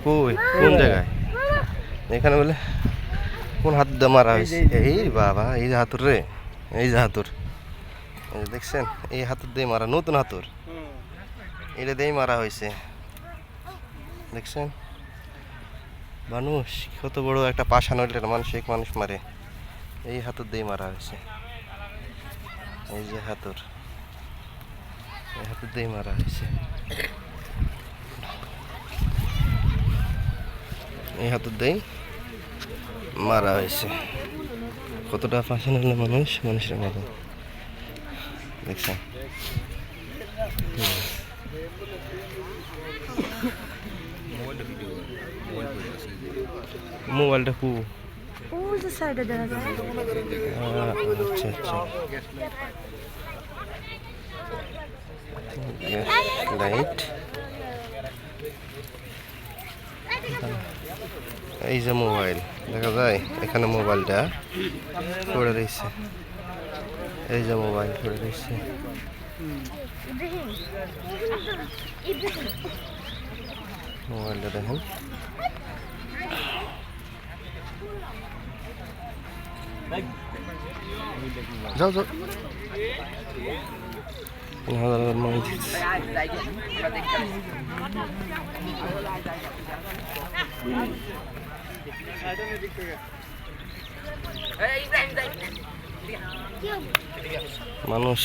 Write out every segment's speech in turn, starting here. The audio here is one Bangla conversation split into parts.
কই কোন জায়গায় এখানে বলে কোন হাত দিয়ে মারা হয়েছে? এই বাবা, এই যে হাতুর রে, এই যে হাতুর, এই যে দেখছেন, এই হাতুর দিয়ে মারা, নতুন হাতুর, এটা দিয়েই মারা হয়েছে। দেখছেন মানুষ কত বড় একটা পাষাণ হইলে মানুষ মারে, এই হাতুর দিয়ে মারা হয়েছে। এই যে হাতুর, এই হাতুর দিয়ে মারা হয়েছে, এই হাতুর দিয়ে মারা হয়েছে। কতটা পাষাণ হলে মানুষের মারে, দেখছেন। মোবাইলটা কু ওই যে সাইডে দেখা যায়। আচ্ছা আচ্ছা, লাইট, এই যে মোবাইল দেখা যায় এখানে, মোবাইলটা পড়ে রয়েছে, এই যে মোবাইল পড়ে রয়েছে। মোবাইলটা দেখেন, যাও যাও, মানুষ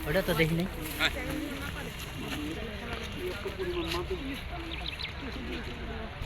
ওটা তো দেখিনি।